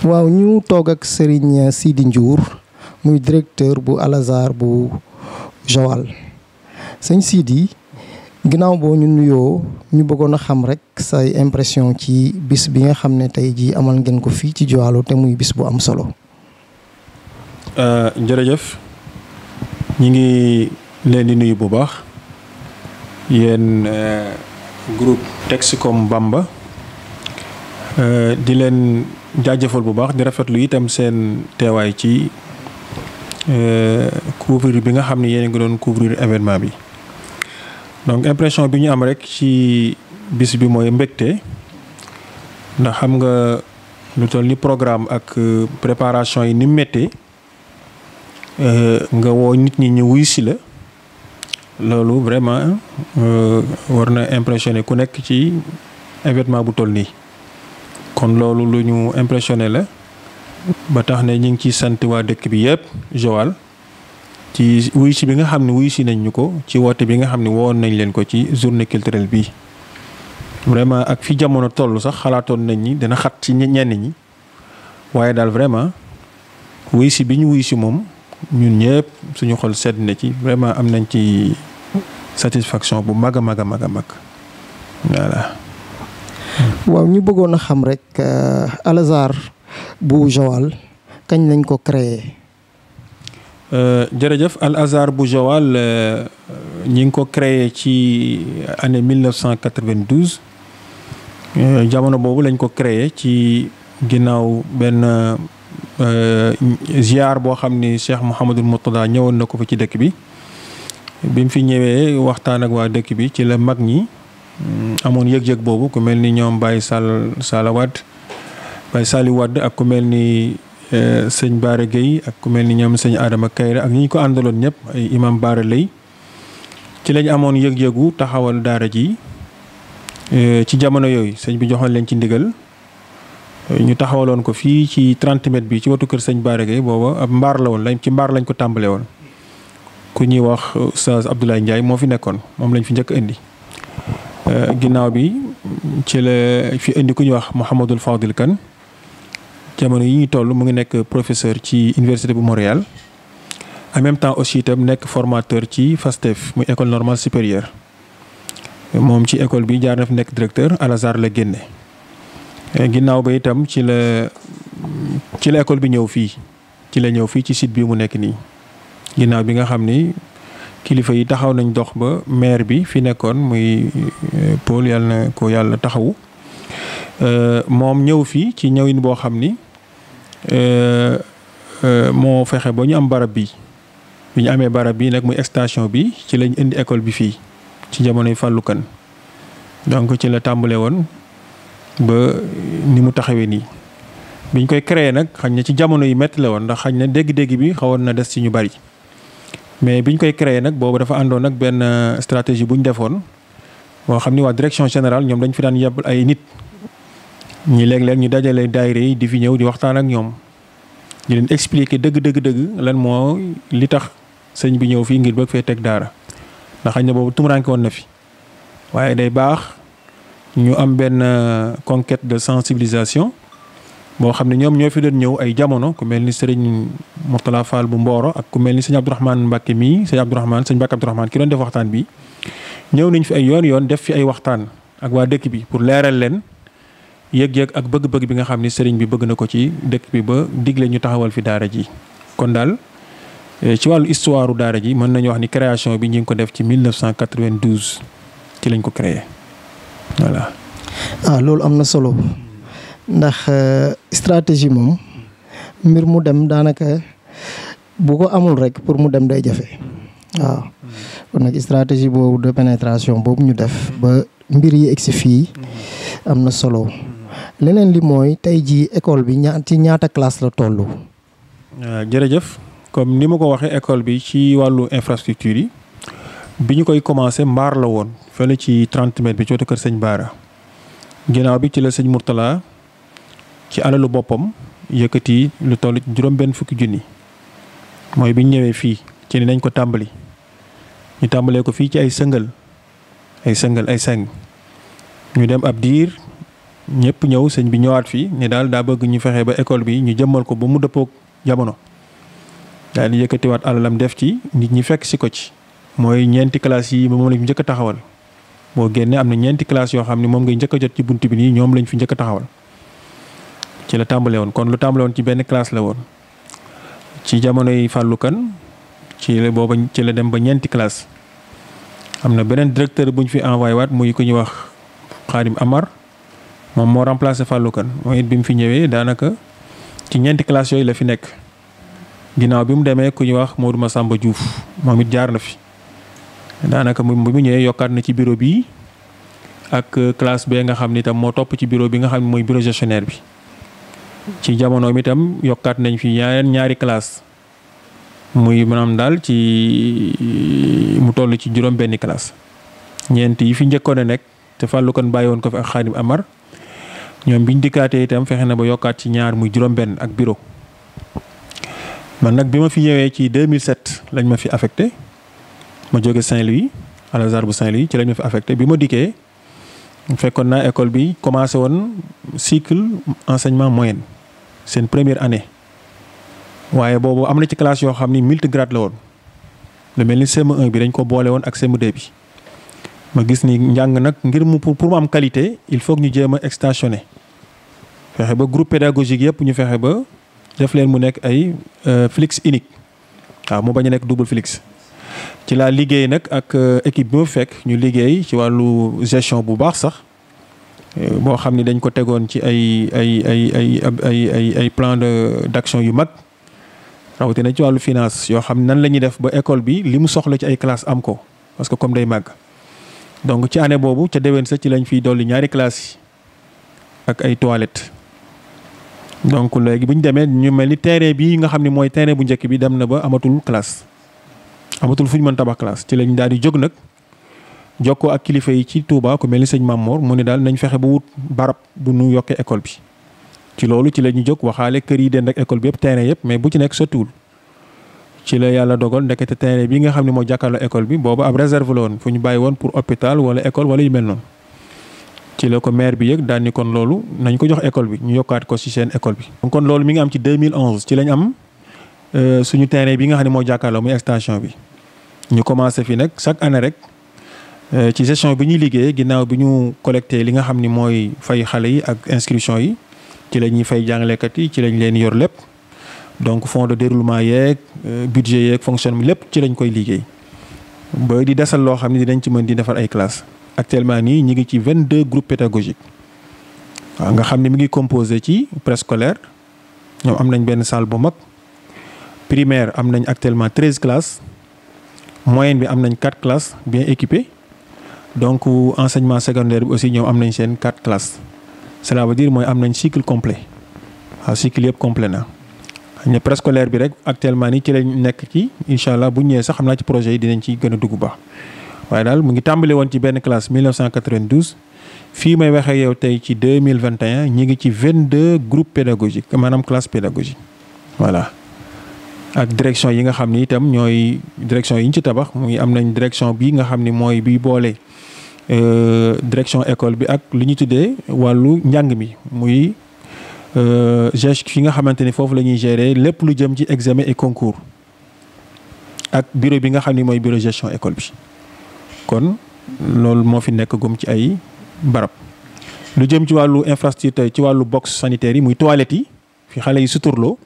waaw ñu toog ak Serigne Sidi Ndiour muy directeur bu Al Azhar bu Joal sëñ Sidi ginnaaw boo ñu nuyoo ñu bëggoon a xam rek say impression ci bis bi nga xam ne tey jii amal ngeen ko fii ci Joal te muy bis bu am solo. jërëjëf ñi ngi leen di nuyu bu baax yéen groupe Texcom Bamba di leen jaajëfal bu baax di rafetlu itam seen teewaay ci couvrir bi nga xam ne yéen a ngi doon couvrir événement bi. donc impression bi ñu am rek ci bis bi mooy mbégte ndax xam nga lu toll ni programme ak préparation yi ni méttee nga woo nit ñi ñu wuy si la loolu vraiment war na impressionné ku nekk ci événement bu toll nii kon loolu lu ñu impressionné la ba tax ne ñu ngi ciy sant waa dëkk bi yëpp Joal ci wuy si bi nga xam ne wuy si nañ ñu ko ci woote bi nga xam ne woon nañ leen ko ci journée culturelle bi vraiment ak fi jamono toll sax xalaatoon nañ ni dina xat ci ñenn ñi waaye daal vraiment wuy si bi ñu wuy si moom ñun ñëpp suñu xol sedd na ci vraiment am nañ ci satisfaction bu mag a mag a mag a mag voilà. waaw ñu bëggoon a xam rek Al Azhar bu Joal kañ lañ ko créé. jërëjëf Al Azhar bu Joal ñi ngi ko créé ci année 1992 jamono boobu lañ ko créé ci ginnaaw benn ziar boo xam ni Cheikh Mouhamadul Mourtada ñëwoon na ko fa ci dëkk bi mu fi ñëwee waxtaan ak waa dëkk bi ci la mag ñi amoon yëg-yëg boobu ku mel ni ñoom Baye Sala Wade Baye Sali Wade ak ku mel ni sëñ Baara Gueye ak ku mel ni ñoom sëñ Adama Kayre ak ñi ñu ko àndaloon ñëpp ay imam Baara Lay ci lañ amoon yëg-yëgu taxawal daara ji ci jamono yooyu sëñ bi joxoon leen ci ndigal ñu taxawaloon ko fii ci 30 mètres bi ci wetu kër sëñ Baara Gueye booba ab mbaar la woon lañ ci mbaar lañ ko tàmbale woon ku ñuy wax Oustaz Abdoulaye Ndiaye moo fi nekkoon moom lañ fi njëkk indi ginnaaw bi ci la fi indi ku ñuy wax Mouhamadul Fadil Kane jamono yi ñuy toll mu ngi nekk professeur ci université bu Montréal en même temps aussi itam nekk formateur ci FASTEF muy école normale supérieure moom ci école bi jaar na fi nekk directeur Al Azhar la génne ginnaaw ba itam ci la école bi ñëw fii ci la ñëw fii ci site bi mu nekk nii ginnaaw bi nga xam ni kilifa yi taxaw nañ dox ba maire bi fi nekkoon muy Paul yàlla na ko yàlla taxawu moom ñëw fii ci ñëwin boo xam ni moo fexe ba ñu am barab bi ñu amee barab bi nag muy extension bi ci lañ indi école bi fii ci jamonoy Fallou Kane donc ci la tàmbale woon ba ni mu taxawee nii biñ koy créé nag xañ na ci jamono yi métti la woon ndax xañ na dégg-dégg bi xawoon na des ci ñu bari mais biñ koy créé nag boobu dafa àndoon ak benn stratégie bu ñu defoon boo xam ni waa direction générale ñoom dañ fi daan yebal ay nit ñi léeg-léeg ñu dajale daayira yi di fi ñëw di waxtaan ak ñoom di leen expliquer dëgg lan moo li tax sëñ bi ñëw fii ngir bëgg fee teg daara ndax xañ na boobu tumuraanke woon na fi waaye day baax ñu am benn conquête de sensibilisation boo xam ne ñoom ñoo fi doon ñëw ay jamono ku mel ni sëriñ Mourtala Fall bu Mboro ak ku mel ni sëñ Abdourahmane Mbacke mii sëñ Mbacke Abdourahmane ki doon def waxtaan bi ñëw nañ fi ay yoon def fi ay waxtaan ak waa dëkk bi pour leeral leen yëg-yëg ak bëgg-bëgg bi nga xam ni sëriñ bi bëgg na ko ci dëkk bi ba digle ñu taxawal fi daara ji kon daal ci wàllu histoire daara ji mën nañu wax ni création bi ñu ngi ko def ci 1992 ci lañ ko créé voilà. loolu am na solo ndax stratégie moom mbir mu dem daanaka bu ko amul rek pour mu dem day jafe waaw kon nag stratégie boobu de pénétration boobu ñu def ba mbir yi egsi fii am na solo leneen li mooy tey jii école bi ci ñaata classe la toll. jërëjëf comme ni ma ko waxee école bi ci wàllu infrastructure yi bi ñu koy commencé mbaar la woon fële ci 30 mètres bi ci wetu kër sëñ Baara ginnaaw bi ci la sëñ Mourtala ci alalu boppam yëkkati lu toll juróom-benn fukki junni mooy bi ñu ñëwee fii ci ni nañ ko tàmbali ñu tàmbalee ko fii ci ay seng ñu dem ab diir ñëpp ñëw sëñ bi ñëwaat fii ne daal daa bëgg ñu fexe ba école bi ñu jëmmal ko ba mu dëppook jamono daal di yëkkatiwaat alalam def ci nit ñi fekk si ko ci. mooy ñeenti classes yi moom lañ fi njëkk a taxawal boo génnee am na ñeenti classes yoo xam ne moom ngay njëkk a jot ci bunt bi nii ñoom lañ fi njëkk a taxawal ci la tàmbale woon kon lu tàmbale woon ci benn classe la woon ci jamonoy Fallou Kane ci la booba ci la dem ba ñeenti classe am na beneen directeur bu ñu fi envoyé waat muy ku ñuy wax Khadim Amar moom moo remplacé Fallou Kane mooy it bi mu fi ñëwee daanaka ci ñeenti classes yooyu la fi nekk ginnaaw bi mu demee ku ñuy wax Modou Massamba Diouf moom it jaar na fi daanaka bi mu ñëwee yokkaat na ci bureau bi ak classe B nga xam ni itam moo topp ci bureau bi nga xam ne mooy bureau gestionnaire bi ci jamono mi itam yokkaat nañ fi ñaari classe muy maanaam daal ci mu toll ci juróom benni classe ñeent yi fi njëkkoon a nekk te Fallou Kane bàyyi woon ko fi ak Khadim Amar ñoom biñ dikkaatee itam fexe na ba yokkaat ci ñaar muy juróom benn ak bureau man nag bi ma fi ñëwee ci 2007 lañ ma fi affecté ma jóge Saint-Louis Al-Azhar bu Saint-Louis ci lañ ma fi affecté bi ma dikkee fekkoon naa école bi commencé woon cycle enseignement moyen seen première année waaye boobu am na ci classe yoo xam ni multigrade la woon lu mel ni CM1 bi dañ ko boole woon ak CM2 bi ma gis ni njàng nag ngir mu pour mu am qualité il faut que ñu jéem a extensionné fexe ba groupe pédagogique yëpp ñu fexe ba def leen mu nekk ay flux unique waaw mu bañ a nekk double flux ci laa liggéey nag ak équipe bi ma fekk ñu liggéey ci wàllu gestion bu baax sax boo xam ni dañ ko tegoon ci ay plan d'action yu mag rawatina ci wàllu finance yoo xam nan la ñuy def ba école bi li mu soxla ci ay classes am ko parce que comme day màgg donc ci année boobu ca déwén sa ci lañ fiy dolli ñaari classes yi ak ay toilettes donc léegi bu ñu demee ñu mel ni terrain bi nga xam ne mooy terrain bu njëkk bi dem na ba amatul classe amatul fu ñu mën tabax classe ci lañ daal di jóg nag jokkoo ak kilifa yi ci Touba ku mel ni sëñ Mamor mu ne daal nañ fexe ba wut barab bu nu yokkee école bi ci loolu ci la ñu jóg waxaale kër yi den ak école bi yëpp terrain yëpp mais bu ci nekk sottiwul ci la yàlla dogal ndekete terrain bi nga xam ne moo jàkkaarloo école bi boobu ab réserve la woon fu ñu bàyyi woon pour hôpital wala école wala yu mel noonu ci la ko maire bi yëg daal ni kon loolu nañ ko jox école bi ñu yokkaat ko ci seen école bi. kon loolu mi ngi am ci 2011 ci lañ am suñu terrain bi nga xam ne moo jàkkaarloo muy extension bi ñu commencé fi nag chaque année rek ci gestion bi ñuy liggéey ginnaaw bi ñu collecté li nga xam ni mooy fay xale yi ak inscription yi ci la ñuy fay jàngalekat yi ci lañ leen yor lépp donc fonds de déroulement yeeg budget yeeg fonctionnement lépp ci lañ koy liggéey ba di desal loo xam ne dinañ ci mën di defar ay classes. actuellement nii ñu ngi ci 22 groupes pédagogiques waaw nga xam ne mi ngi composé ci préscolaire ñoom am nañ benn salle bu mag primaire am nañ actuellement 13 classes moyenne bi am nañ 4 classes bien équipées donc enseignement secondaire bi aussi ñoom am nañ seen 4 classes cela veut dire mooy am nañ cycle complet waaw cycle yëpp complet na ne préscolaire bi rek actuellement nii ci lañ nekk ci incha allah bu ñëwee sax xam naa ci projet yi dinañ ci gën a dugg baax. waaye daal mu ngi tàmbale woon ci benn classe 1992 fii may waxee yow tey ci 2021 ñi ngi ci 22 groupes pédagogiques maanaam classe pédagogique voilà ak direction yi nga xam ni itam ñooy direction yi ñu ci tabax mu ngi am nañ direction bi nga xam ni mooy bi boole direction école bi ak li ñu tuddee wàllu njàng mi muy fi nga xamante ni foofu la ñuy gérer lépp lu jëm ci examen et concours ak bureau bi nga xam ni mooy bureau gestion école bi. kon loolu moo fi nekk gum ci ay barab lu jëm ci wàllu infrastructure ci wàllu box sanitaire yi muy toilettes yi fi xale yi suturloo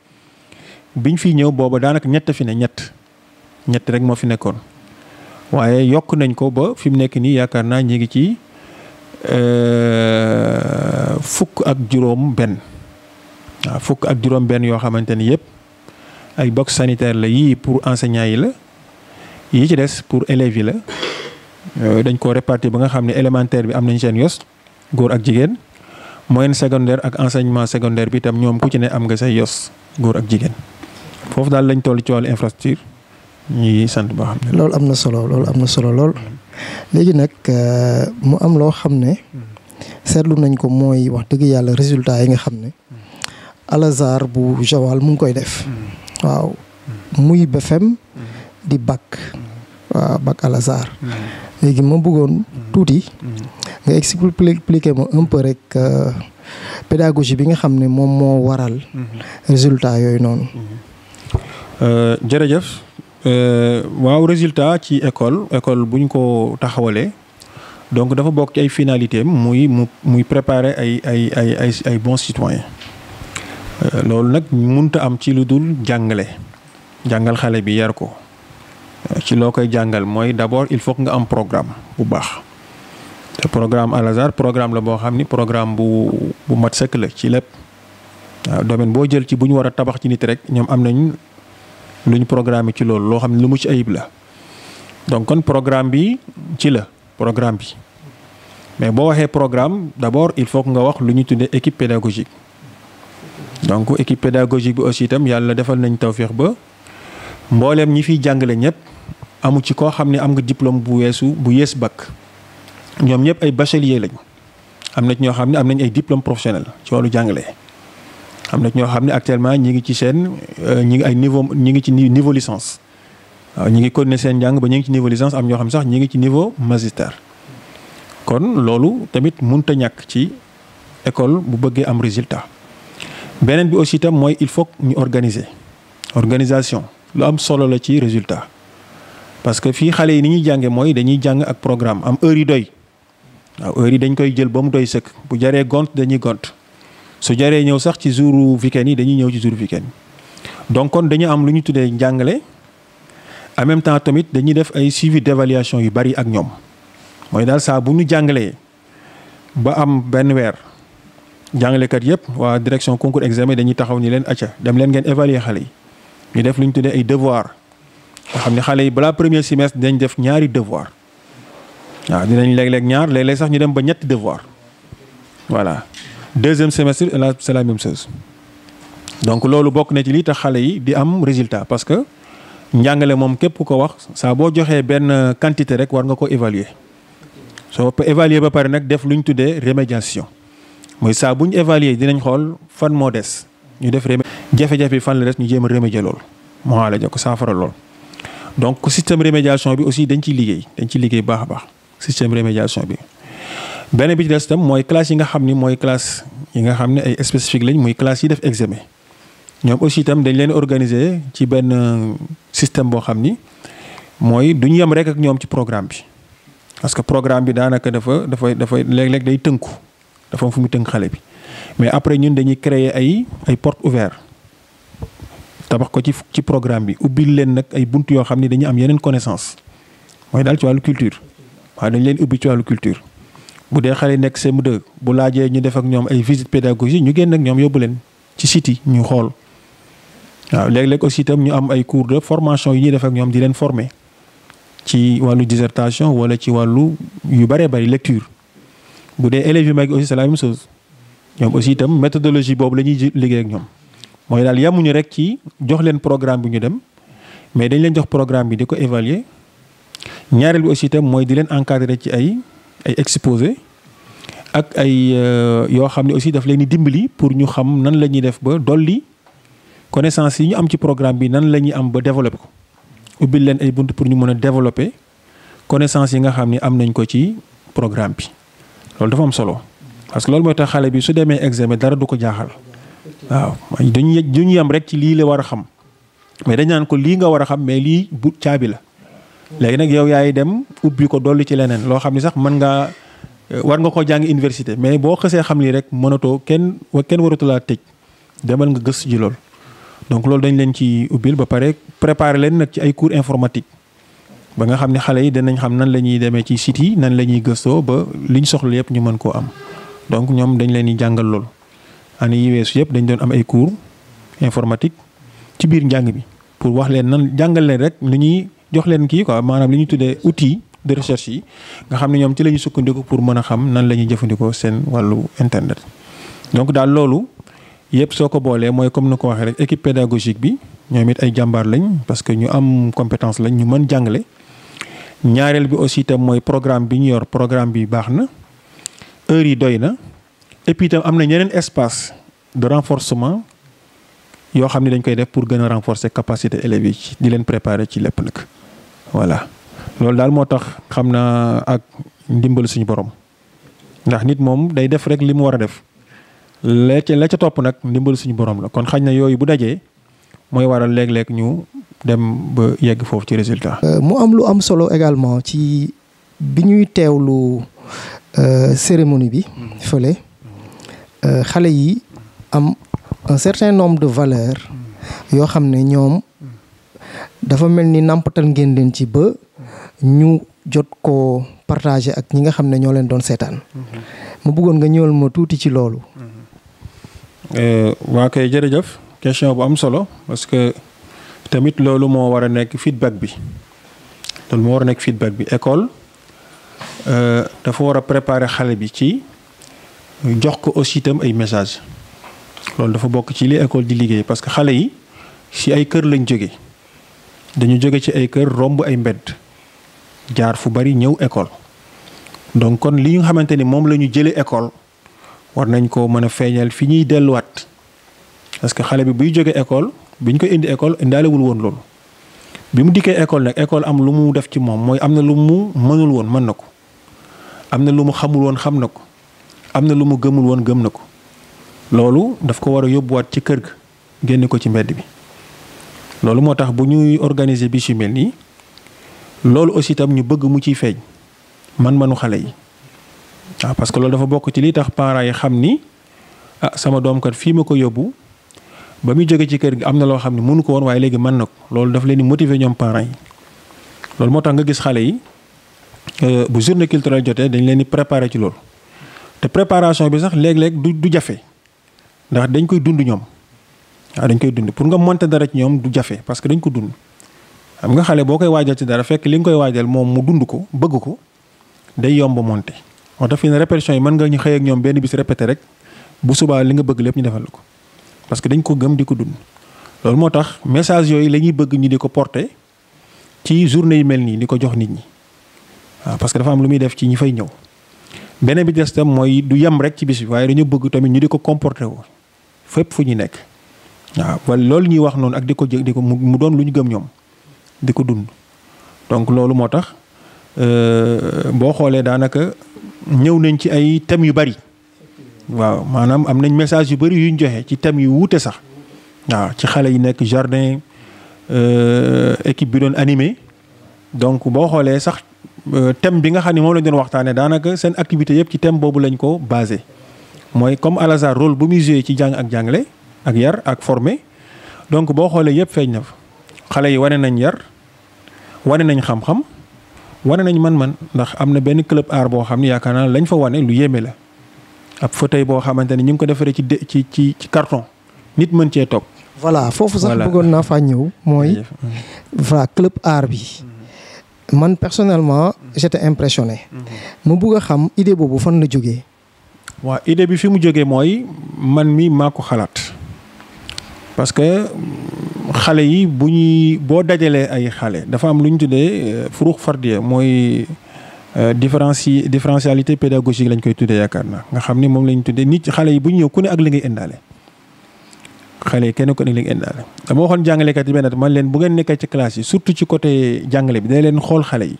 biñ fiy ñëw booba daanaka ñett fi ne ñett rek moo fi nekkoon waaye yokk nañ ko ba fi mu nekk nii yaakaar naa ñu ngi ci 15 waaw 15 yoo xamante ni yëpp ay box sanitaire la yii pour enseignants yi la yii ci des pour élèves yi la. dañ ko répartir ba nga xam ne élémentaire bi am nañ seen yos góor ak jigéen moyenne secondaire ak enseignement secondaire bi itam ñoom ku ci ne am nga say yos góor ak jigéen foofu daal lañ toll ci wàllu infrastructure ñuy sant boo xam ne. loolu am na solo lool léegi nag mu am loo xam ne seetlu nañ ko mooy wax dëgg yàlla résultat yi nga xam ne Al-Azhar bu Joal mu ngi koy def waaw muy BFEM di bac waaw bac Al-Azhar léegi ma bëggoon tuuti nga expliquer ma un peu rek pédagogie bi nga xam ne moom moo waral résultat yooyu noonu. jërëjëf waaw résultat ci école bu ñu ko taxawalee donc dafa bokk ci ay finalité muy préparer ay bons citoyens loolu nag mënta am ci lu dul jàngal xale bi yar ko ci loo koy jàngal mooy d'abord il faut que nga am programme bu baax te programme Al Azhar programme la boo xam ni programme bu mat sëkk la ci lépp waaw domaine boo jël ci bu ñu war a tabax ci nit rek ñoom am nañ lu ñu programme ci loolu loo xam ne lu mucc ayib la donc kon programme bi ci la programme bi mais boo waxee programme d'abord il faut que nga wax lu ñu tuddee équipe pédagogique donc équipe pédagogique bi aussi itam yàlla defal nañ tawféex ba mbooleem ñi fiy jàngale ñëpp amu ci koo xam ne am nga diplôme bu yées bac ñoom ñëpp ay bachelier lañ am na ci ñoo xam ne am nañ ay diplôme professionnel ci wàllu jàngale am na ci ñoo xam ne actuellement ñi ngi ci seen ñi ngi ci niveau licence waaw ñi ngi continuer seen njàng ba ñi ngi ci niveau licence am ñoo xam ne sax ñi ngi ci niveau magistère kon loolu tamit mënut a ñàkk ci école bu bëggee am résultat beneen bi aussi itam mooy il faut ñu organisation lu am solo la ci résultat parce que fii xale yi ni ñuy jànge mooy dañuy jàng ak programme am heure yi doy waaw heure yi dañ koy jël ba mu doy sëkk bu jaree gont dañuy gont su jaree ñëw sax ci jour week-end yi dañuy ñëw ci jour week-end donc kon dañu am lu ñu tuddee njàngale en même temps tamit dañuy def ay suivi d'évaluation yu bari ak ñoom mooy daal saa bu ñu jàngalee ba am benn weer jàngalekat yëpp waa direction concours examen dañuy taxaw ni leen acca dem leen ngeen évaluer xale yi ñu def lu ñu tuddee ay devoir nga xam ne xale yi balaa premier semestre dinañ def ñaari devoir waaw dinañ léeg-léeg ñaar léeg-léeg sax ñu dem ba ñetti devoir voilà deuxième semestre c'est la même chose donc loolu bokk na ci lii tax xale yi di am résultat parce que njàngale moom képp ku ko wax saa boo joxee benn quantité rek war nga ko évaluer soo ko évaluer ba pare nag def lu ñu tuddee remédiation mooy saa bu ñu évaluer dinañ xool fan moo des ñu def jafe-jafe yi fan la des ñu jéem a remédier loolu moo la ko saafara lool. donc système remédiation bi aussi dañ ciy liggéey baax a baax système remédiation bi benn bi ci des itam mooy classe yi nga xam ni mooy classe yi nga xam ne ay spécifique lañ muy classe yi def examen ñoom aussi itam dañ leen organiser ci benn système boo xam ni mooy du ñu yem rek ak ñoom ci programme bi parce que programme bi daanaka dafay léeg-léeg day tënku dafa am fu mu tënk xale bi mais après ñun dañuy créer ay portes ouvertes tabax ko ci programme bi ubbil leen nag ay bunt yoo xam ni dañuy am yeneen connaissance mooy daal ci wàllu culture waaye dañ leen ubbi ci wàllu culture bu dee xale nekk CM2 bu laajee ñu def ak ñoom ay visite pédagogique ñu génn ak ñoom yóbbu leen ci site yi ñu xool waaw léeg-léeg aussi itam ñu am ay cours de formation yi ñuy def ak ñoom di leen former ci wàllu dissertation wala ci wàllu yu bëree bëri lecture bu dee élèves yu mag aussi c'est la même chose ñoom aussi itam méthodologie boobu la ñuy liggéey ak ñoom mooy daal yamuñu rek ci jox leen programme bi ñu dem mais dañ leen jox programme bi di ko évaluer ñaareel bi aussi itam mooy di leen encadrer ci ay exposé ak ay yoo xam ne aussi daf leen di dimbali pour ñu xam nan la ñuy def ba dolli connaissance yi ñu am ci programme bi nan la ñuy am ba développer ko ubbil leen ay bunt pour ñu mën a développer connaissance yi nga xam ne am nañ ko ci programme bi loolu dafa am solo parce que loolu mooy tax xale bi su demee examen dara du ko jaaxal waaw duñu yem rek ci lii la war a xam mais dañ naan ko lii nga war a xam mais lii bu caabi la léegi nag yow yaay dem ubbi ko dolli ci leneen loo xam ne sax war nga koo jàng université mais boo xësee xam lii rek mënatoo kenn waratu laa tëj demal nga gëstu ji lool. donc loolu dañ leen ci ubbil ba pare préparer leen nag ci ay cours informatique ba nga xam ne xale yi danañ xam nan la ñuy demee ci site yi nan la ñuy gëstoo ba liñ soxla yëpp ñu mën koo am donc ñoom dañ leen di jàngal lool. année yi weesu yëpp dañ doon am ay cours informatique ci biir njàng bi pour wax leen nan jàngal leen rek li ñuy jox leen kii quoi maanaam li ñuy tuddee outils de recherche yi nga xam ne ñoom ci la ñuy sukkandiku pour mën a xam nan la ñuy jëfandikoo seen wàllu internet. donc daal loolu yëpp soo ko boolee mooy comme ni ko waxee rek équipe pédagogique bi ñoom it ay jàmbaar lañ parce que ñu am compétence lañ ñu mën jàngale. ñaareel bi aussi itam mooy programme bi ñu yor programme bi baax na heure yi doy na et puis itam am na ñeneen espace de renforcement yoo xam ne dañ koy def pour gën a renforcer capacité élèves yi di leen préparer ci lépp nag voilà loolu daal moo tax xam naa ak ndimbal suñu borom ndax nit moom day def rek li mu war a def la ca topp nag ndimbal suñu borom la kon xañ na yooyu bu dajee mooy waral léeg-léeg ñu dem ba yegg foofu ci résultat. mu am lu am solo également ci bi ñuy teewlu cérémonie bi fële xale yi am un certain nombre de valeurs yoo xam ne ñoom dafa mel ni nàmpatal ngeen leen ci ba ñu jot ko partager ak ñi nga xam ne ñoo leen doon seetaan. mu bëggoon nga ñëwal ma tuuti ci loolu. waa kay jërëjëf question bu am solo parce que tamit loolu moo war a nekk feedback bi école dafa war a préparer xale bi ci jox ko aussi itam ay message loolu dafa bokk ci li école di liggéey parce que xale yi ci ay kër lañ jóge dañu jóge ci ay kër romb ay mbedd jaar fu bari ñëw école donc kon li nga xamante ni moom la ñu jëlee école war nañ ko mën a feeñal fi ñuy delluwaat parce que xale bi buy jóge école bi ñu ko indi école indaalewul woon loolu bi mu dikkee école nag école am lu mu def ci moom mooy am na lu mu mënul woon mën na ko am na lu mu xamul woon xam na ko am na lu mu gëmul woon gëm na ko loolu daf ko war a yóbbuwaat ci kër ga génne ko ci mbedd bi loolu moo tax bu ñuy organiser bis yu mel nii loolu aussi itam ñu bëgg mu ciy feeñ man-manu xale yi waaw parce que loolu dafa bokk ci li tax parents yi xam ni sama doom kat fii ma ko yóbbu ba muy jóge ci kër gi am na loo xam ne mënu ko woon waaye léegi mën na ko loolu daf leen di motiver ñoom parents yi loolu moo tax nga gis xale yi bu journée culturelle jotee dañ leen di préparer ci loolu te préparation bi sax léeg-léeg du jafe ndax dañ koy dund ñoom waaw dañ koy dund pour nga monter dara ci ñoom du jafe parce que dañ ko dund xam nga xale boo koy waajal ci dara fekk li nga koy waajal moom mu dund ko bëgg ko day yomb monter moo tax fi ne répétition yi mën nga ñu xëy ak ñoom benn bis répété rek bu subaa li nga bëgg lépp ñu defal la ko parce que dañ ko gëm di ko dund loolu moo tax message yooyu la ñuy bëgg ñu di ko porter ci journée yi mel nii di ko jox nit ñi waaw parce que dafa am lu muy def ci ñi fay ñëw beneen bi des tam mooy du yem rek ci bis bi waaye dañu bëgg tamit ñu di ko comporter woo fépp fu ñu nekk waaw wala loolu ñuy wax noonu ak di ko mu doon lu ñu gëm ñoom di ko dund donc loolu moo tax boo xoolee daanaka ñëw nañ ci ay thèmes yu bari waaw maanaam am nañ message yu bari yuñ joxe ci thèmes yu wuute sax waaw ci xale yi nekk jardin équipe bi doon animé donc boo xoolee sax thème bi nga xam ne moom lañ doon waxtaanee daanaka seen activité yëpp ci thème boobu lañ ko basé mooy comme Al Azhar rôle bu muy joué ci jàng ak jàngale ak yar ak formé donc boo xoolee yëpp feeñ na fa xale yi wane nañ yar wane nañ xam-xam wane nañ man-man ndax am na benn club art boo xam ne yaakaar naa lañ fa wane lu yéeme la ab fauteuil boo xamante ne ñu ngi ko defaree ci carton nit mën cee toog. voilà foofu sax bëggoon naa faa ñëw mooy. voilà club art bi. man personnellement j'étais impressionné. mu bëgg a xam idée boobu fan la jógee. waaw idée bi fi mu jógee mooy man mi maa ko xalaat parce que xale yi boo dajalee ay xale dafa am lu ñu tuddee furuux fardiya mooy différentialité pédagogique lañ koy tuddee yaakaar naa nga xam ni moom lañ tuddee nit xale yi bu ñu ñëw ku ne ak li ngay indaale. xale yi kenn ku ne li ngay indaale dama waxoon jàngalekat yi benn man leen bu ngeen nekkee ci classe yi surtout ci côté jàngale bi day leen xool xale yi.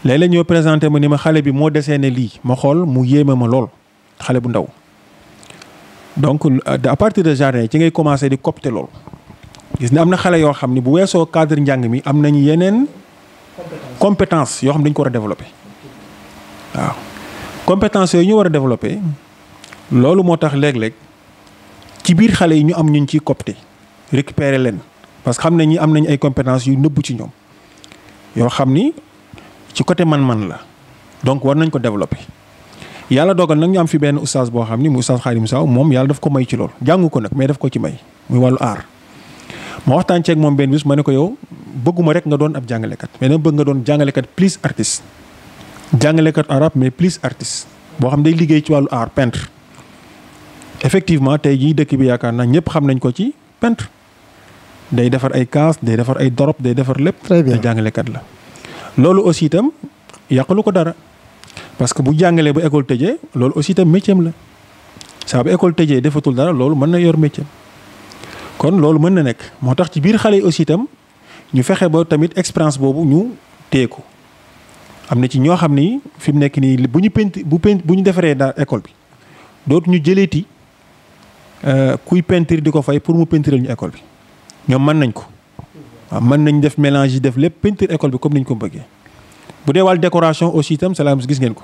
léeg-léeg ñoo présenté ma ni ma xale bi moo dessiné lii ma xool mu yéeme ma lool xale bu ndaw donc à partir de jardin ci ngay commencé di copter lool. gis ne am na xale yoo xam ne bu weesoo cadre njàng mi am nañu yeneen compétence yoo xam ne dañu ko war a développer waaw compétence yooyu ñu war a développer loolu moo tax léeg-léeg ci biir xale yi ñu am ñun ciy copter récupérer leen parce que xam nañ ñi am nañ ay compétences yu nëbbu ci ñoom yoo xam ni ci côté man-man la donc war nañ ko développer yàlla dogal nag ñu am fi benn oustaz boo xam ni mu oustaz Khadim Sow moom yàlla daf ko may ci loolu jàngu ko nag mais daf ko ci may muy wàllu aar ma waxtaan ceeg moom benn bis ma ne ko yow bëgguma rek nga doon ab jàngalekat mais dama bëgg nga doon jàngalekat plus artiste jàngalekat arabe mais plus artiste boo xam day liggéey ci wàllu art peintre effectivement tey jii dëkk bi yaakaar naa ñëpp xam nañ ko ci peintre day defar ay kaas day defar ay dorop day defar lépp. très bien jàngalekat la. loolu aussi itam yàqalu ko dara parce que bu jàngalee ba école tëjee loolu aussi itam métier am la saa bu école tëjee defatul dara loolu mën na yor métier kon loolu mën na nekk moo tax ci biir xale yi aussi itam ñu fexe ba tamit expérience boobu ñu téye ko am na ci ñoo xam ni fi mu nekk nii bu ñu defaree daal école bi dootu ñu jëleeti kuy peinture di ko fay pour mu peintural ñu école bi ñoom mën nañ ko. waaw mën nañ def mélange yi def lépp peinture école bi comme ni ñu ko bëggee bu dee wàllu décoration aussi itam salaam gis ngeen ko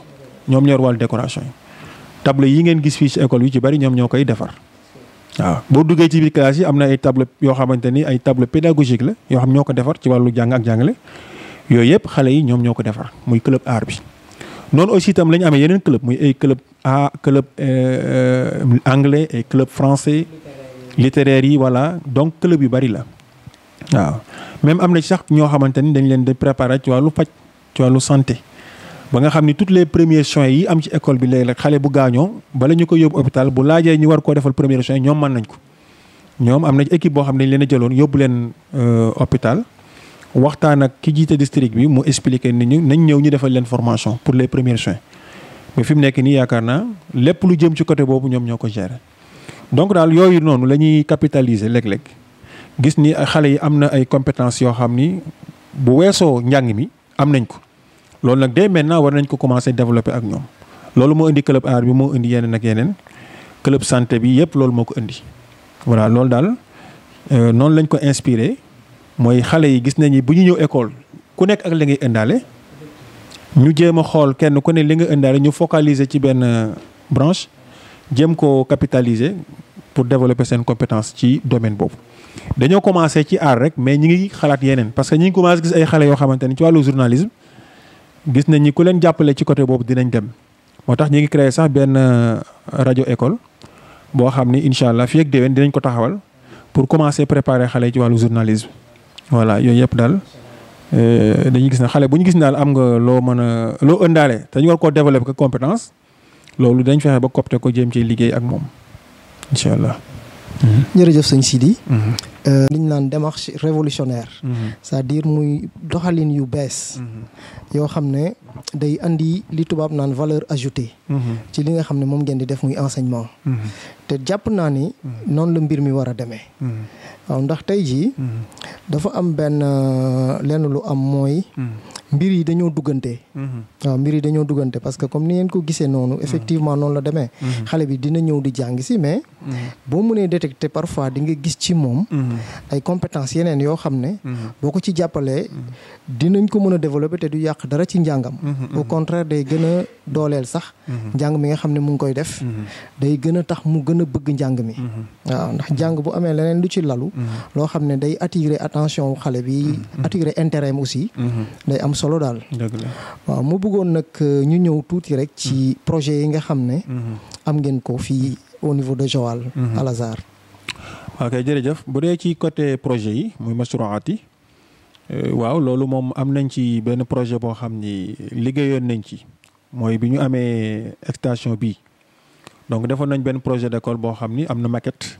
ñoom ñor wàllu décoration yi tableau yi ngeen gis fii ci école yi ci bari ñoom ñoo koy defar. waaw boo duggee ci biir classe yi am na ay tableau yoo xamante ni ay tableau pédagogique la yoo xam ñoo ko defar ci wàllu jàng ak jàngale yooyu yëpp xale yi ñoom ñoo ko defar muy club art bi. noonu aussi itam la ñu amee yeneen club muy ay club club anglais ay club français littéraire yi voilà donc club yu bari la waaw même am na ci sax ñoo xamante ni dañ leen di préparer ci wàllu paj ci wàllu santé ba nga xam ni toutes les premiers soins yi am ci école bi léegi xale bu gaañoo bala ñu ko yóbbu hôpital bu laajee ñu war koo defal premiers soins ñoom mën nañ ko ñoom am na ci équipe boo xam ne dañ leen a jëloon yóbbu leen hôpital waxtaan ak ki jiite district bi mu expliquer nit ñi nañ ñëw ñu defal leen formation pour les premiers soins mais fi mu nekk nii yaakaar naa lépp lu jëm ci côté boobu ñoom ñoo ko gérer donc daal yooyu noonu la ñuy capitaliser léeg-léeg gis ni xale yi am na ay compétences yoo xam ni bu weesoo njàng mi am nañ ko loolu nag dès maintenant war nañ ko commencer développer ak ñoom loolu moo indi club art bi moo indi yeneen ak yeneen club santé bi yëpp loolu moo ko indi voilà loolu daal noonu lañ ko inspiré mooy xale yi gis nañu bu ñu ñëw école ku nekk ak li ngay indaale ñu jéem a xool kenn ku ne li nga indaale ñu focaliser ci benn branche jéem ko capitaliser pour développer seen compétence ci domaine boobu. dañoo commencé ci art rek mais ñi ngi xalaat yeneen parce que ñi ngi commencé gis ay xale yoo xamante ni ci wàllu journalisme gis nañ ni ku leen jàppale ci côté boobu dinañ dem moo tax ñi ngi créé sax benn rajo école boo xam ni incha allah fii ak déwén dinañ ko taxawal pour commencer préparer xale yi ci wàllu journalisme. voilà yooyu yëpp daal dañuy gis ne xale bu ñu gis ne daal am nga loo mën a loo ëndaale te ñu war koo développer ko compétence loolu dañ fexe ba copte ko jéem ci liggéey ak moom incha allah. jërëjëf sëñ Sidi. li ñu naan démarche révolutionnaire. c'est-à-dire muy doxalin yu bees. yoo xam ne day andi li tubaab naan valeur ajoutée. ci li nga xam ne moom ngeen di def muy enseignement. te jàpp naa ni noonu la mbir mi war a demee. waaw ndax tey jii. dafa am benn lenn lu am mooy. mbir yi dañoo duggante. waaw mbir yi dañoo duggante parce que comme ni ngeen ko gisee noonu. effectivement noonu la demee. xale bi dina ñëw di jàng si mais. boo mënee détecter parfois di nga gis ci moom. ay compétences yeneen yoo xam ne. boo ko ci jàppalee. dinañ ko mën a développer te du yàq dara ci njàngam. au contraire day gën a dooleel sax. njàng mi nga xam ne mu ngi koy def. day gën a tax mu gën a bëgg njàng mi. waaw ndax njàng bu amee leneen lu ci lalu. loo xam ne day attirer attention xale bi. attirer intérêt am aussi. day am solo daal. waaw mu bëggoon nag ñu ñëw tuuti rek ci projet yi nga xam ne. am ngeen ko fii au niveau de Joal. Al Azhar. ok jërëjëf bu dee ci côté projet yi muy mashruaat yi waaw loolu moom am nañ ci benn projet boo xam ni liggéeyoon nañ ci mooy bi ñu amee extension bii donc defoon nañ benn projet d'école boo xam ni am na maquette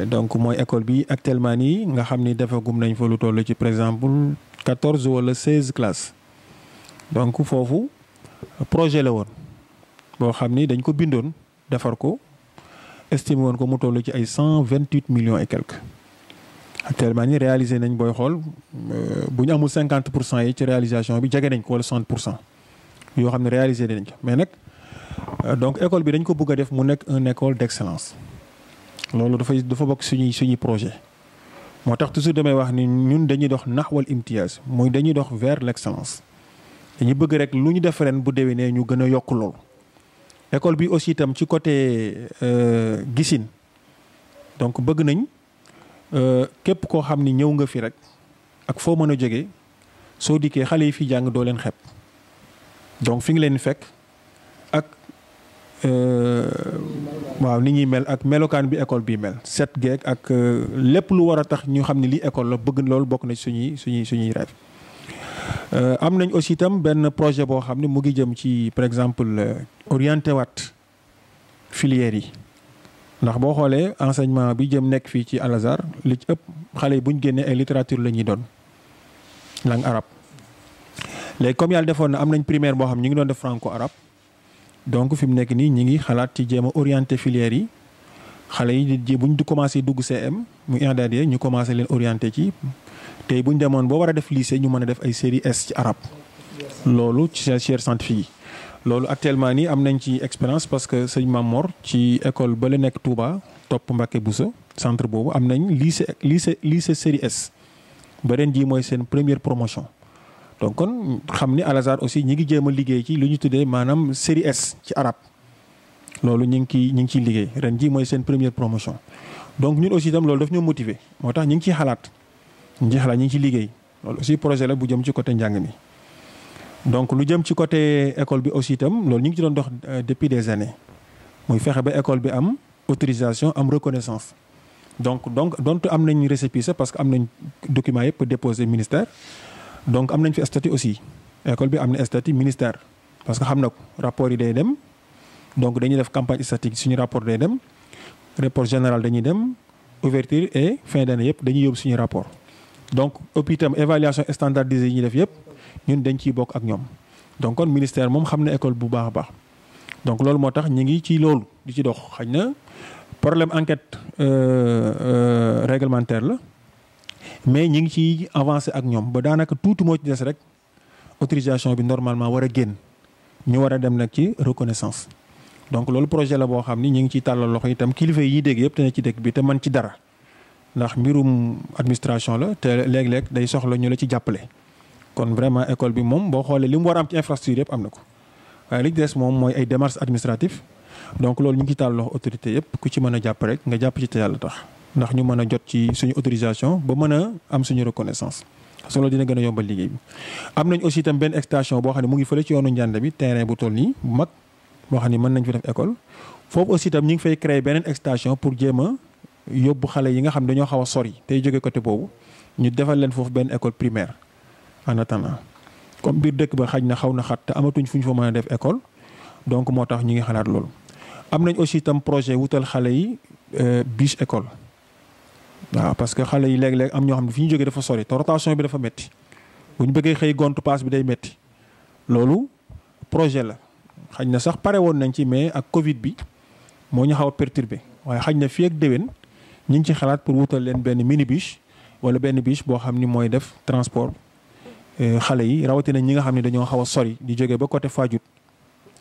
donc mooy école bi actuellement nii nga xam ni defagum nañ fa lu toll ci par exemple 14 wala 16 classes donc foofu projet la woon boo xam ni dañ ko bindoon defar ko estimé woon ko mu toll ci ay 128 millions et quelques actuellement ni réalisé nañ booy xool bu ñu amul 50% yi ci réalisation bi jege nañ ko wala 60% yoo xam ne réalisé nañ ko mais nag donc école bi dañ ko bëgg a def mu nekk une école d'excellence loolu dafa bokk suñuy projet moo tax toujours damay wax ni ñun dañuy dox naxwal imtiyaaz mooy dañuy dox vers l'excellence dañuy bëgg rek lu ñu def ren bu déwénee ñu gën a yokk loolu école bi aussi itam ci côté gisin donc bëgg nañ képp koo xam ni ñëw nga fi rek ak foo mën a jógee soo dikkee xale yi fi jàng doo leen xeeb donc fi nga leen fekk ak waaw ni ñuy mel ak melokaan bi école bi mel set geek ak lépp lu war a tax ñu xam ne lii école la bëgg loolu bokk na suñuy rêve am nañ aussi itam benn projet boo xam ne mu ngi jëm ci par exemple orienté waat filières yi ndax boo xoolee enseignement bi jëm nekk fii ci Al Azhar li ci ëpp xale yi bu ñu génnee ay littérature la ñuy doon langue arabe léegi comme yàlla defoon na am nañ primaire boo xam ñu ngi doon def franco arabe donc fi mu nekk nii ñi ngi xalaat ci jéem a orienté filières yi xale yi di bu ñu commencé dugg CM mu IADD ñu commencé leen orienté ci tey bu ñu demoon boo war a def lycée ñu mën a def ay série S ci arabe loolu ci chaire scientifique yi loolu actuellement nii am nañ ci expérience parce que sëñ Mamor ci école ba la nekk Touba topp Mbacké Bousso centre boobu am nañ lycée série S ba ren jii mooy seen première promotion. donc kon xam ni Al Azhar aussi ñi ngi jéem a liggéey ci lu ñu tuddee maanaam série S ci arabe loolu ñu ngi ciy liggéey ren jii mooy seen première promotion. donc ñun aussi itam loolu daf ñoo motiver moo tax ñu ngi ciy xalaat ñu ngi ciy liggéey loolu aussi projet la bu jëm ci côté njàng mi. donc lu jëm ci côté école bi aussi itam loolu ñu ngi ci doon dox depuis des années muy fexe ba école bi am autorisation am reconnaissance donc donte am nañ récépissé parce que am nañ document yëpp déposé ministère donc am nañ fi statut aussi école bi am na statut ministère parce que xam na ko rapport yi day dem donc dañuy def campagne statistique suñu rapport day dem rapport général dañuy dem ouverture et fin d'année yëpp dañuy yóbbu suñu rapport donc ëpp itam évaluation standardisée yi ñuy def yëpp ñun dañ ciy bokk ak ñoom donc kon ministère moom xam na école bu baax a baax donc loolu moo tax ñi ngi ci loolu di ci dox xëy na problème enquête réglementaire la mais ñi ngi ciy avancé ak ñoom ba daanaka tuuti moo ci des rek autorisation bi normalement war a génn ñu war a dem nag ci reconnaissance donc loolu projet la boo xam ni ñi ngi ciy tàllal loxo itam kilifa yi dégg yëpp te ne ci dëkk bi te man ci dara ndax mbirum administration la te léeg-léeg day soxla ñu la ci jàppale. kon vraiment école bi moom boo xoolee li mu war a am ci infrastructure yëpp am na ko waaye li des moom mooy ay démarches administratives donc loolu ñu ngi tàllal loxo autorité yëpp ku ci mën a jàpp rek nga jàpp ci te yàlla tax ndax ñu mën a jot ci suñu autorisation ba mën a am suñu reconnaissance parce que loolu dina gën a yombal liggéey bi. am nañ aussi itam benn extension boo xam ne mu ngi fële ci yoonu Njànd bi terrain bu toll nii bu mag boo xam ne mën nañ fi def école foofu aussi itam ñu ngi fay créer beneen extension pour jéem a yóbbu xale yi nga xam dañoo xaw a sori tey jóge côté boobu ñu defal leen foofu benn école primaire en attendant comme biir dëkk ba xaj na xaw na xat te amatuñ fu ñu fa mën a def école donc moo tax ñu ngi xalaat loolu. am nañ aussi itam projet wutal xale yi bus école waaw parce que xale yi léeg-léeg am ñoo xam ne fi ñu jógee dafa sori te rotation bi dafa métti bu ñu bëggee xëy gontu paas bi day métti loolu projet la xaj na sax pare woon nañ ci mais ak Covid bi moo ñu xaw a perturbé waaye xaj na fii ak déwén ñu ngi ci xalaat pour wutal leen benn mini bus wala benn bus boo xam ni mooy def transport xale yi rawatina ñi nga xam ne dañoo xaw a sori di jógee ba côté Fadiouth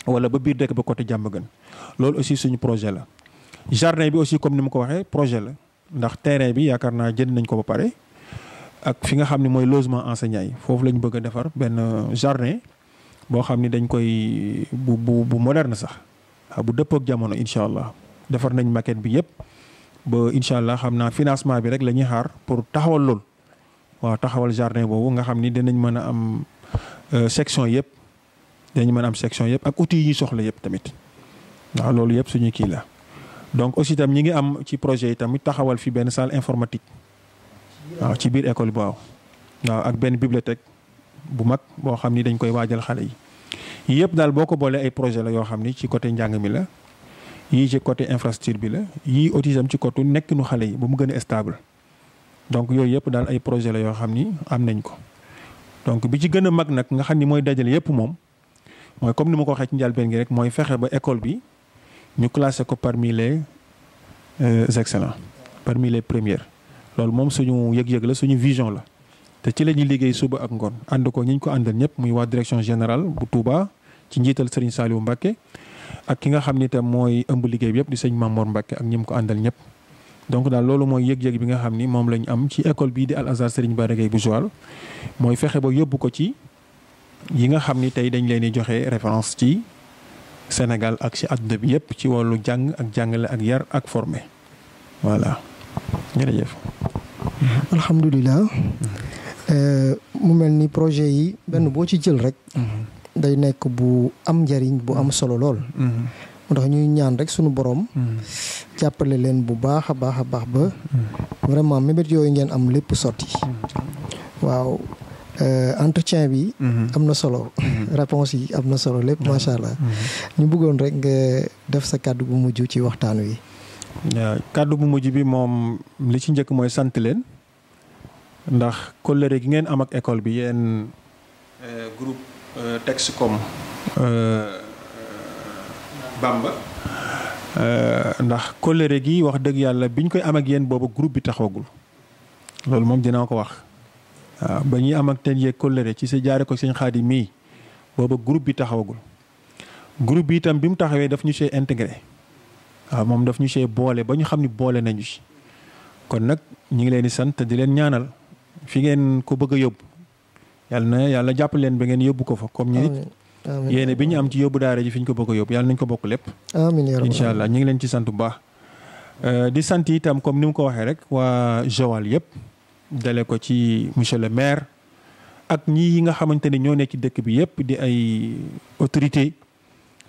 wala ba biir dëkk ba côté Diamaguène loolu aussi suñu projet la. jardin bi aussi comme ni ma ko waxee projet la ndax terrain bi yaakaar naa jënd nañ ko ba pare ak fi nga xam ne mooy logement enseignant yi foofu la ñu bëgg a defar benn jardin boo xam ni dañ koy bu moderne sax bu dëppoo ak jamono incha allah defar nañ maquette bi yëpp ba incha allah xam naa financement bi rek la ñuy xaar pour taxawal lool. waaw taxawal jardin boobu nga xam ni dinañ mën a am section yëpp dinañ mën a am section yëpp ak outils yi ñuy soxla yëpp tamit waaw loolu yëpp suñu kii la. donc aussi itam ñi ngi am ci projet yi tamit taxawal fi benn salle informatique waaw ci biir école bi waaw ak benn bibliothèque bu mag boo xam ni dañ koy waajal xale yi. yii yëpp daal boo ko boolee ay projet la yoo xam ni ci côté njàng mi la yii ci côté infrastructure bi la yii aussi itam ci côté nekkinu xale yi ba mu gën a stable. donc yooyu yëpp daal ay projet la yoo xam ni am nañ ko donc bi ci gën a mag nag nga xam ni mooy dajale yëpp moom mooy comme ni ma ko waxee ci njëlbeen gi rek mooy fexe ba école bi ñu classé ko parmi les excellents parmi les premières loolu moom suñu yëg-yëg la suñu vision la te ci la ñuy liggéey suba ak ngoon ànd ko ñi ñu ko àndal ñëpp muy waa direction générale bu Touba ci njiital Serigne Saliou Mbacké ak ki nga xam ni tam mooy ëmb liggéey bi yëpp di sëñ Mamor Mbacké ak ñi mu ko àndal ñëpp. donc daal loolu mooy yëg-yëg bi nga xam ni moom lañ am ci école bii di Al Azhar Serigne Bara Gaye bu Joal mooy fexe ba yóbbu ko ci yi nga xam ni tey dañ leen di joxe référence ci Sénégal ak ci àdduna bi yëpp ci wàllu jàng ak jàngale ak yar ak formé voilà jërëjëf. alhamdulilah mu mel ni projet yi benn boo ci jël rek. day nekk bu am njariñ bu am solo lool. moo tax ñuy ñaan rek sunu borom. jàppale leen bu baax a baax a baax ba. vraiment mébét yooyu ngeen am lépp sotti. waaw entretien bi. am na solo. réponse yi am na solo lépp macha allah. ñu bëggoon rek nga def sa kàddu bu mujj ci waxtaan wi. waaw kàddu bu mujj bi moom li ci njëkk mooy sant leen ndax kóllëre gi ngeen am ak école bi yéen groupe Texcom Bamba ndax kóllëre gi wax dëgg yàlla biñ koy am ak yéen boobu groupe bi taxawagul loolu moom dinaa ko wax waaw ba ñuy am ak teen yee kóllëre ci sa jaare ko sëñ Xaadim mii booba groupe bi taxawagul. groupe bi itam bi mu taxawee daf ñu see intégré waaw moom daf ñu see boole ba ñu xam ni boole nañu ci. kon nag ñu ngi leen di sant di leen ñaanal fi ngeen ko bëgg a yóbbu yàlla na yàlla jàpp leen ba ngeen yóbbu ko fa comme ñu nit yéene bi ñu am ci yóbbu daara ji fi ñu ko bëgg a yóbbu yàlla nañ ko bokk lépp. amiin incha allah ñu ngi leen ci sant bu baax. di sant itam comme ni mu ko waxee rek waa Joal yëpp dale ko ci monsieur le maire ak ñi yi nga xamante ne ñoo nekk ci dëkk bi yëpp di ay autorité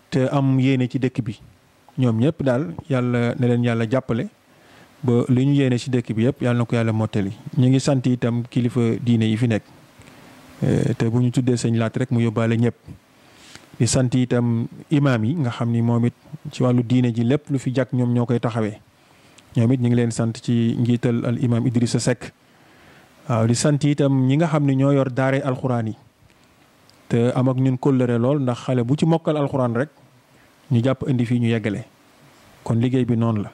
te am yéene ci dëkk bi ñoom ñëpp daal yàlla ne leen yàlla jàppale ba li ñu yéene ci dëkk bi yëpp yàlla na ko yàlla mottali. ñu ngi sant itam kilifa diine yi fi nekk te bu ñu tuddee sëñ Laat rek mu yóbbaale ñëpp. di sant itam imaam yi nga xam ni moom it ci wàllu diine ji lépp lu fi jàkk ñoom ñoo koy taxawee ñoom it ñu ngi leen sant ci njiital al imaam Idrissa Seck. waaw di sant itam ñi nga xam ne ñoo yor daare alxuraan yi te am ak ñun kóllëre lool ndax xale bu ci mokkal alxuraan rek ñu jàpp indi fii ñu yeggale kon liggéey bi noonu la.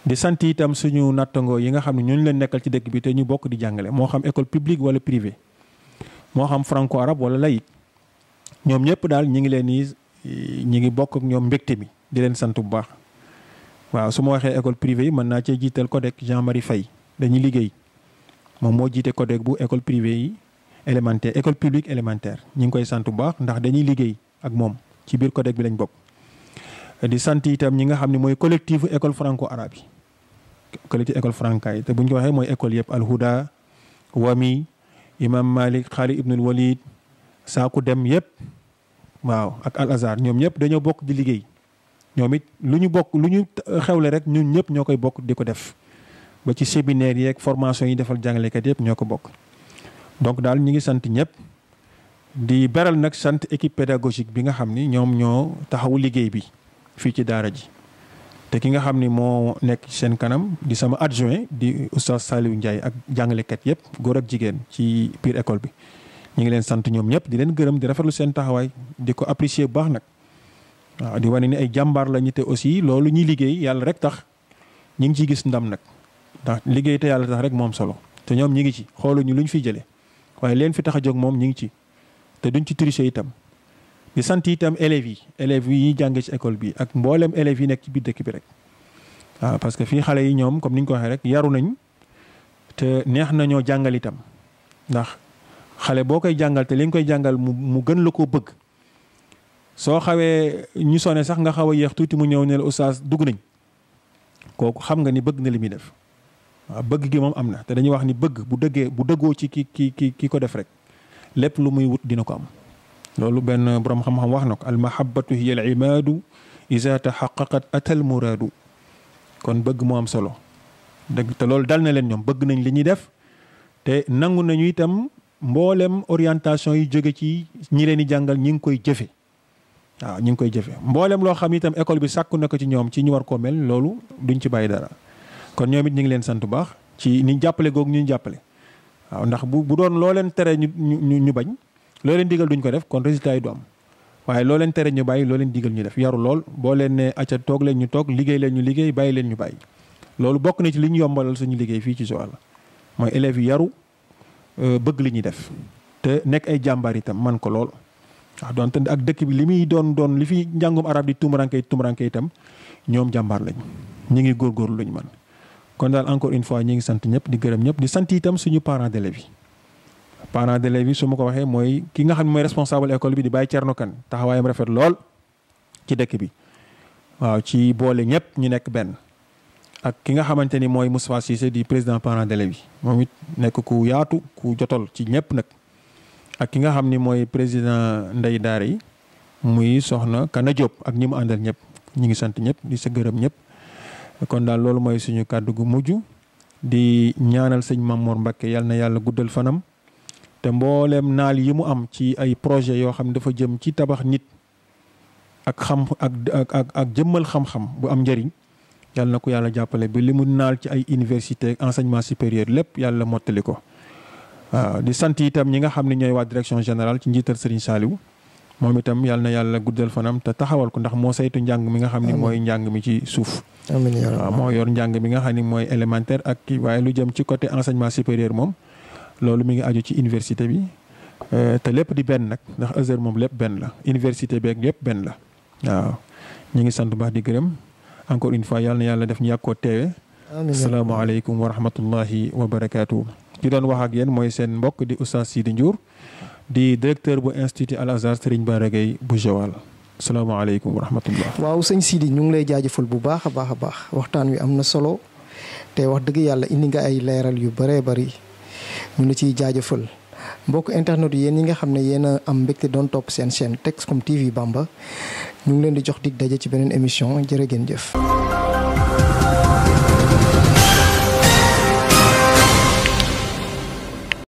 di sant itam suñu nattangoo yi nga xam ne ñun leen nekkal ci dëkk bi te ñu bokk di jàngale moo xam école publique wala privée moo xam franco arabe wala laïque ñoom ñëpp daal ñi ngi leen ñi ngi bokk ak ñoom mbégte mi di leen sant bu baax. waaw su ma waxee école privée yi mën naa cee jiital CODEC Jean-Marie Faye dañuy liggéey moom moo jiite CODEC bu école privée yi élémentaire école publique élémentaire ñi ngi koy sant bu baax ndax dañuy liggéey ak moom ci biir CODEC bi lañ bokk. di sant itam ñi nga xam ne mooy collectif école franco arabe yi collectif école franca yi te bu ñu ko waxee mooy école yëpp Al-Huda Wami Imam Malik Khalid Ibnul Walid Saaku Dem yëpp waaw ak Al Azhar ñoom ñëpp dañoo bokk di liggéey ñoom it lu ñu xewle rek ñun ñëpp ñoo koy bokk di ko def ba ci séminaire yeeg formation yi defal jàngalekat yëpp ñoo ko bokk. donc daal ñi ngi sant ñëpp di beral nag sant équipe pédagogique bi nga xam ni ñoom ñoo taxawu liggéey bi fii ci daara ji te ki nga xam ni moo nekk ci seen kanam di sama adjoint di oustaz Saliou Ndiaye ak jàngalekat yëpp góor ak jigéen ci biir école bi. ñu ngi leen sant ñoom ñëpp di leen gërëm di rafetlu seen taxawaay di ko apprécier bu baax nag waaw di wane ni ay jàmbaar lañu te aussi loolu ñuy liggéey yàlla rek tax ñu ngi ciy gis ndam nag ndax liggéey te yàlla tax rek moom solo te ñoom ñi ngi ci xooluñu lu ñu fiy jëlee waaye leen fi tax a jóg moom ñi ngi ci te duñ ci tricher itam. di sant itam élèves yi jàngee ci école bi ak mboolem élèves yi nekk ci biir dëkk bi rek waaw parce que fii xale yi ñoom comme ni ñu ko waxee rek yaru nañ te neex nañoo jàngal itam ndax. xale boo koy jàngal te li nga koy jàngal mu gën la koo bëgg soo xawee ñu sone sax nga xaw a yéex tuuti mu ñëw ne la oustaz dugg nañ kooku xam nga ni bëgg na li muy def waaw bëgg gi moom am na te dañuy wax ni bëgg bu dëggoo ci ki ko def rek lépp lu muy wut dina ko am. loolu benn borom xam-xam wax na ko al mahabbatu hiya al imaadu iza tahaqqaqat atal muraadu kon bëgg moo am solo dëgg te loolu dal na leen ñoom bëgg nañ li ñuy def te nangu nañu itam. mboolem orientation yi jóge ci ñi leen di jàngal ñi ngi koy jëfe waaw ñi ngi koy jëfe mboolem loo xam itam école bi sàkku na ko ci ñoom ci ñu war koo mel loolu duñ ci bàyyi dara kon ñoom it ñu ngi leen sant bu baax ci ni jàppale googu ñu jàppale waaw ndax bu doon loo leen tere ñu bañ loo leen digal duñ ko def kon résultat yi du am waaye loo leen tere ñu bàyyi loo leen digal ñu def yaru lool boo leen ne acca toog leen ñu toog liggéey leen ñu liggéey bàyyi leen ñu bàyyi loolu bokk na ci li ñu yombalal suñu liggéey fii ci Joal mooy élèves yi yaru bëgg li ñuy def te nekk ay jàmbaar itam man ko lool wax doon te ak dëkk bi li muy doon li fi njàngum arab di tumuranke itam ñoom jàmbaar lañ ñu ngi góorgóorlu luñ man kon daal encore une fois ñi ngi sant ñëpp di gërëm ñëpp di sant itam suñu parents d'élèves yi su ma ko waxee mooy ki nga xam ne mooy responsable école bi di Baye Thierno Kane taxawaayam rafet lool ci dëkk bi waaw ci boole ñëpp ñu nekk benn ak ki nga xamante ni mooy Moustapha Cissé di président parents d'élèves yi moom it nekk ku yaatu ku jotol ci ñëpp nag ak ki nga xam ni mooy président ndey daara yi muy soxna Kana Diop ak ñi mu àndal ñëpp ñi ngi sant ñëpp di sa gërëm ñëpp kon daal loolu mooy suñu kàddu gu mujj di ñaanal sëñ Mamour Mbacké yal na yàlla guddal fanam te mbooleem naal yi mu am ci ay projet yoo xam ne dafa jëm ci tabax nit ak ak jëmmal xam-xam bu am njëriñ yàlla na ko yàlla jàppale bi li mu naal ci ay université enseignement supérieur lépp yàlla mottali ko waaw di sant itam ñi nga xam ne ñooy waa direction générale ci njiital Serigne Saliou moom itam yàlla na yàlla guddal fanam te taxawal ko ndax moo saytu njàng mi nga xam ne mooy njàng mi ci suuf amiin waaw moo yor njàng mi nga xam ne mooy élémentaire ak kii waaye lu jëm ci côté enseignement supérieur moom loolu mi ngi aju ci université bi te lépp di benn nag ndax Azhar moom lépp benn la université beeg lépp benn la waaw ñu ngi sant bu baax di gërëm encore une fois yàlla na yàlla def ñu yàgg koo teewe. amiin salaamaaleykum wa rahmatullahi wa barakaatu. ki doon wax ak yéen mooy seen mbokk di Oustaz Sidy Ndiour di directeur bu institut Al Azhar Serigne Bara Gaye bu Joal. salaamaaleykum wa rahmatullah. waaw sëñ Sidy ñu ngi lay jaajëfal bu baax a baax waxtaan wi am na solo te wax dëgg yàlla indi nga ay leeral yu bëree bëri ñu la ciy jaajëfal mbokk internet yéen ñi nga xam ne yéen a am mbégte doon topp seen chaîne Texcom TV Bamba ñu ngi leen di jox dig daje ci beneen émission jërë ngeen jëf.